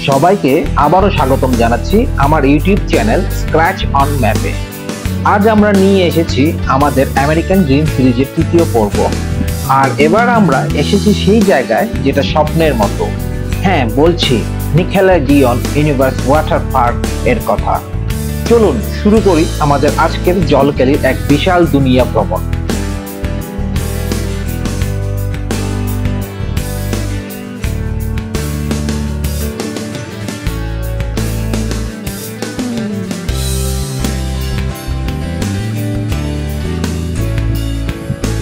সবাইকে আবারও স্বাগতম জানাচ্ছি আমার ইউটিউব চ্যানেল স্ক্র্যাচ অন ম্যাপে। আজ আমরা নিয়ে এসেছি আমাদের আমেরিকান ড্রিম সিরিজের তৃতীয় পর্ব। আর এবার আমরা এসেছি সেই জায়গায় যেটা স্বপ্নের মতো। হ্যাঁ, বলছি নিকেলোডিয়ন ইউনিভার্স ওয়াটার পার্ক এর কথা। চলুন শুরু করি আমাদের আজকের জলকেলির এক বিশাল দুনিয়া ভ্রমণ।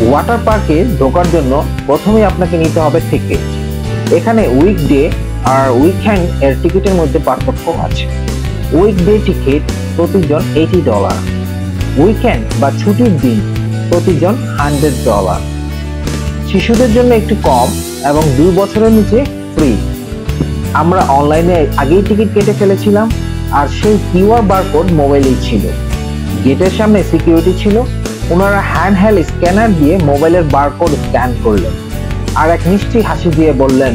ওয়াটার পার্কে ঢোকার জন্য প্রথমেই আপনাকে নিতে হবে টিকিট। এখানে উইকডে আর উইকেন্ড এর টিকিটের মধ্যে পার্থক্য আছে। উইকডে টিকিট প্রতিজন $80, উইকেন্ড বা ছুটির দিন প্রতিজন $100। শিশুদের জন্য একটু কম এবং 2 বছরের নিচে ফ্রি। আমরা অনলাইনে আগেই টিকিট কেটে ফেলেছিলাম আর সেই কিউআর বারকোড মোবাইলেই ছিল। গেটের সামনে সিকিউরিটি ছিল, ওনারা হ্যান্ডহেল্ড স্ক্যানার দিয়ে মোবাইলের বারকোড স্ক্যান করলেন আর এক মিষ্টি হাসি দিয়ে বললেন,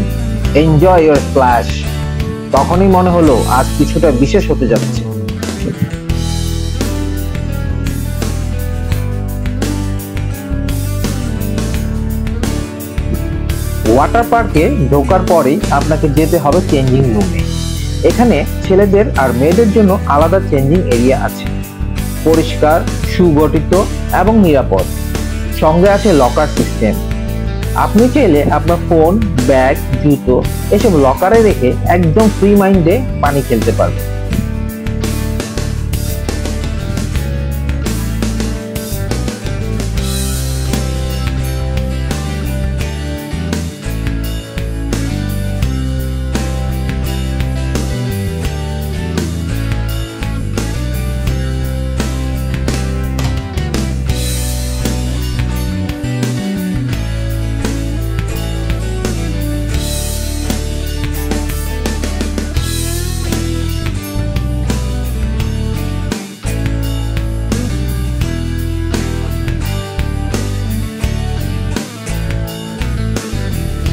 এনজয় ইউর স্প্ল্যাশ। তখনই মনে হলো আজ কিছুটা বিশেষ হতে যাচ্ছে। ওয়াটার পার্কে ঢোকার পরেই আপনাকে যেতে হবে চেঞ্জিং রুমে। এখানে ছেলেদের আর মেয়েদের জন্য আলাদা চেঞ্জিং এরিয়া আছে, পরিষ্কার, সুগঠিত এবং নিরাপদ। সঙ্গে আছে লকার সিস্টেম। আপনি চাইলে আপনার ফোন, ব্যাগ, জুতো এসব লকারে রেখে একদম ফ্রি মাইন্ডে পানি খেলতে পারবেন।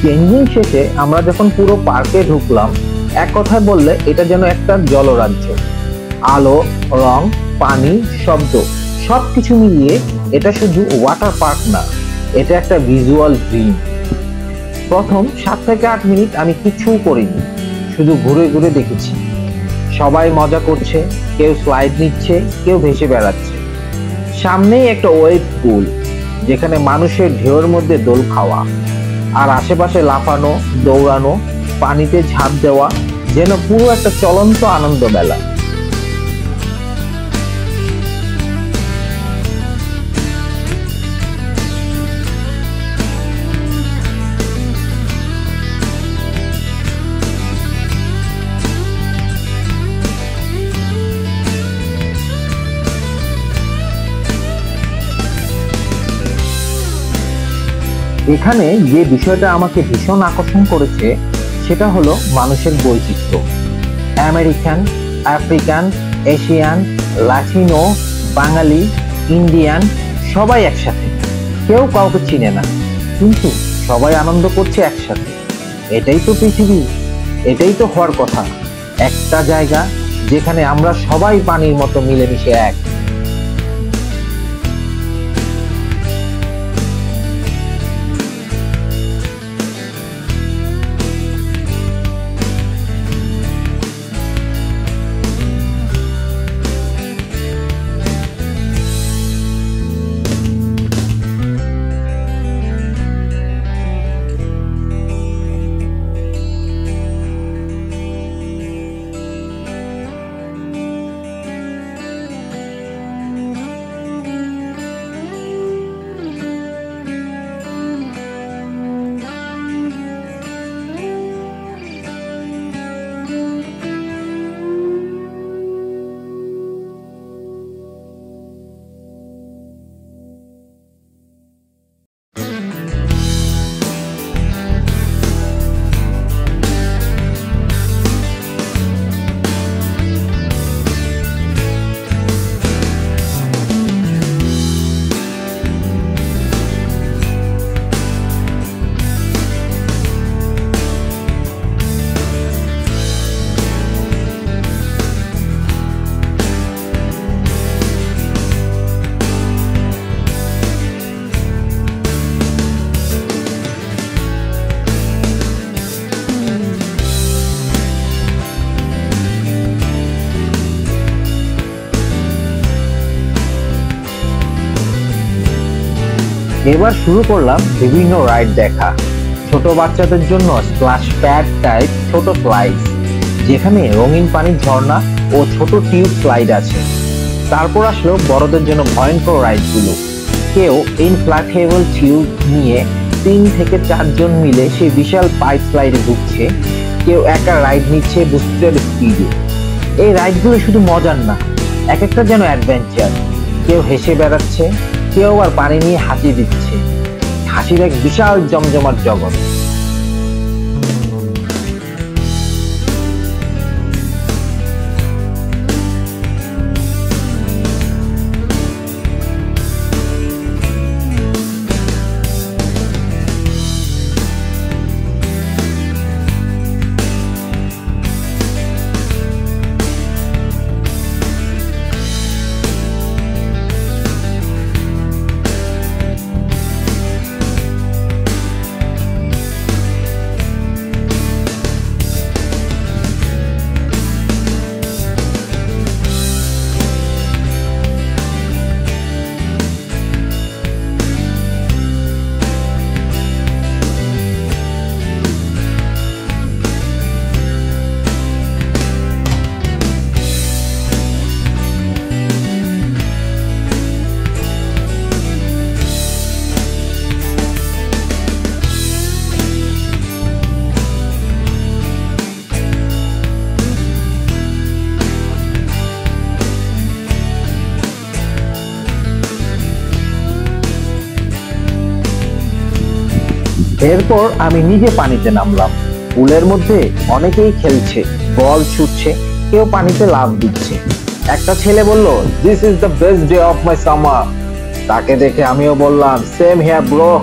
চেঞ্জিং শেষে আমরা যখন পুরো পার্কে ঢুকলাম, এক কথায় বললে এটা যেন একটা জলরাজ্য। আলো, রং, পানি, শব্দ সবকিছু মিলিয়ে এটা শুধু ওয়াটার পার্ক না, এটা একটা ভিজুয়াল ড্রিম। প্রথম 7 থেকে 8 মিনিট আমি কিছু করিনি, শুধু ঘুরে ঘুরে দেখেছি। সবাই মজা করছে, কেউ স্লাইড নিচ্ছে, কেউ ভেসে বেড়াচ্ছে। সামনেই একটা ওয়েভ পুল, যেখানে মানুষের ঢেউয়ের মধ্যে দোল খাওয়া আর আশেপাশে লাফানো, দৌড়ানো, পানিতে ঝাঁপ দেওয়া, যেন পুরো একটা চলন্ত আনন্দ মেলা। এখানে যে বিষয়টা আমাকে ভীষণ আকর্ষণ করেছে সেটা হলো মানুষের বৈচিত্র্য। আমেরিকান, আফ্রিকান, এশিয়ান, লাতিনো, বাঙালি, ইন্ডিয়ান সবাই একসাথে। কেউ কাউকে চিনে না, কিন্তু সবাই আনন্দ করছে একসাথে। এটাই তো পৃথিবী, এটাই তো হওয়ার কথা। একটা জায়গা যেখানে আমরা সবাই পানির মতো মিলেমিশে এক। এবার শুরু করলাম বিভিন্ন রাইড দেখা। ছোট বাচ্চাদের জন্য স্প্ল্যাশ প্যাড টাইপ ছোট স্লাইড, যেখানে রঙিন পানির ঝর্ণা ও ছোট টিউব স্লাইড আছে। তারপর আসলো বড়দের জন্য ভয়ঙ্কর রাইডগুলো। কেউ ইনফ্ল্যাটেবল টিউব নিয়ে 3 থেকে 4 জন মিলে সেই বিশাল পাইপ স্লাইডে ঢুকছে, কেউ একা রাইড নিচ্ছে বুস্টেড স্পিডে। এই রাইডগুলো শুধু মজার না, এক একটা যেন অ্যাডভেঞ্চার। কেউ হেসে বেড়াচ্ছে, কেউ আবার পানি নিয়ে হাসি দিচ্ছে। হাসির এক বিশাল জমজমাট জগৎ। এরপর আমি নিজে পানিতে নামলাম। পুলের মধ্যে অনেকেই খেলছে, বল ছুটছে, কেউ পানিতে লাফ দিচ্ছে। একটা ছেলে বলল, this is the best day of my summer. তাকে দেখে আমিও বললাম, সেম হিয়ার ব্রো।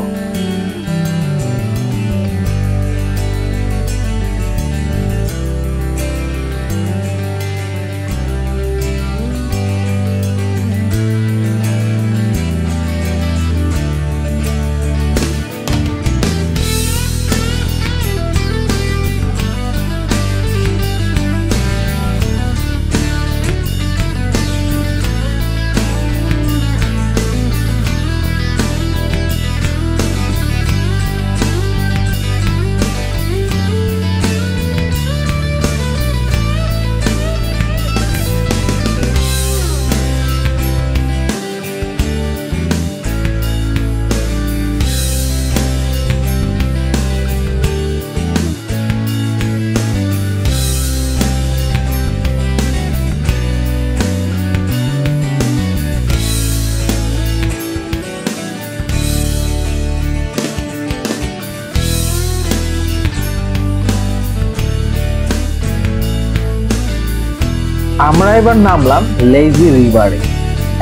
আমরা এবার নামলাম লেজি রিভারে।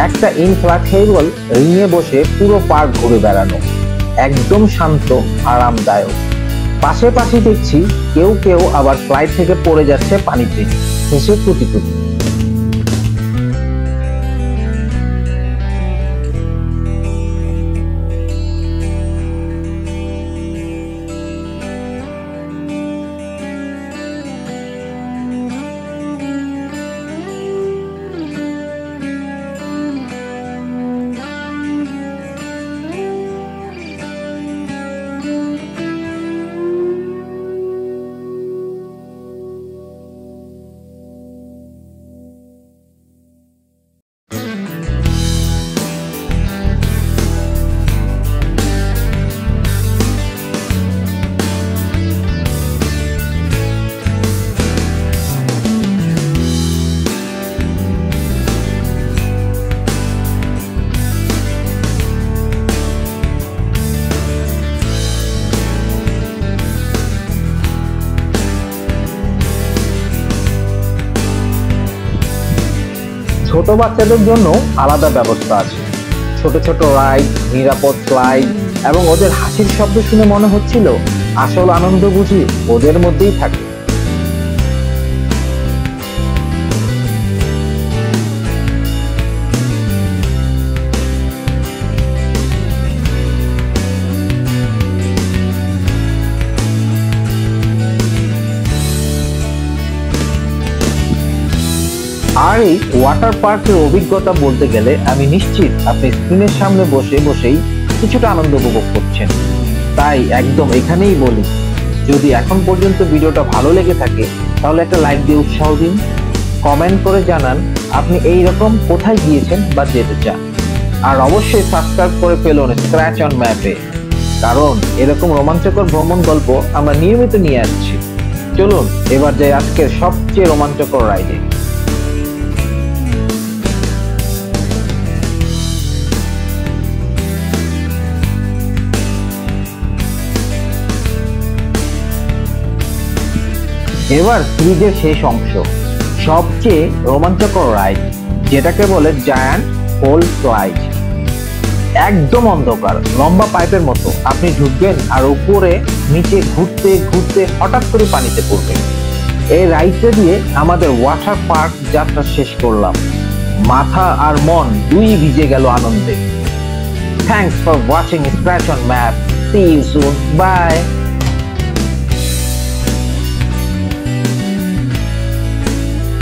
একটা ইনফ্ল্যাটেবল রিংয়ে বসে পুরো পার্ক ঘুরে বেড়ানো, একদম শান্ত, আরামদায়ক। পাশে পাশে দেখছি কেউ কেউ আবার ফ্লাইট থেকে পড়ে যাচ্ছে পানিতে, হেসে কুটি কুটি। ছোট বাচ্চাদের জন্য আলাদা ব্যবস্থা আছে। ছোট ছোট রাইড, নিরাপদ স্লাইড এবং ওদের হাসির শব্দ শুনে মনে হচ্ছিল আসল আনন্দ বুঝি ওদের মধ্যেই থাকে। আর এই ওয়াটার পার্কের অভিজ্ঞতা বলতে গেলে আমি নিশ্চিত আপনি স্ক্রিনের সামনে বসেই কিছুটা আনন্দ উপভোগ করছেন। তাই একদম এখানেই বলি, যদি এখন পর্যন্ত ভিডিওটা ভালো লেগে থাকে তাহলে একটা লাইক দিয়ে উৎসাহ দিন, কমেন্ট করে জানান আপনি এই রকম কোথায় গিয়েছেন বা যেতে চান। আর অবশ্যই সাবস্ক্রাইব করে ফেলুন স্ক্র্যাচ অন ম্যাপে, কারণ এরকম রোমাঞ্চকর ভ্রমণ গল্প আমরা নিয়মিত নিয়ে আসছি। চলুন এবার যাই আজকের সবচেয়ে রোমাঞ্চকর রাইডে। এবার সিরিজের শেষ অংশ, সবচেয়ে রোমাঞ্চকর রাইড, যেটাকে বলে জায়ান্ট হোল স্লাইড। একদম অন্ধকার, লম্বা পাইপের মতো আপনি ঢুকবেন আর উপরে নিচে ঘুরতে ঘুরতে হঠাৎ করে পানিতে পড়বেন। এই রাইডটা দিয়ে আমাদের ওয়াটার পার্ক যাত্রা শেষ করলাম, মাথা আর মন দুই ভিজে গেল আনন্দে। Thanks for watching scratch on map, see you soon, by.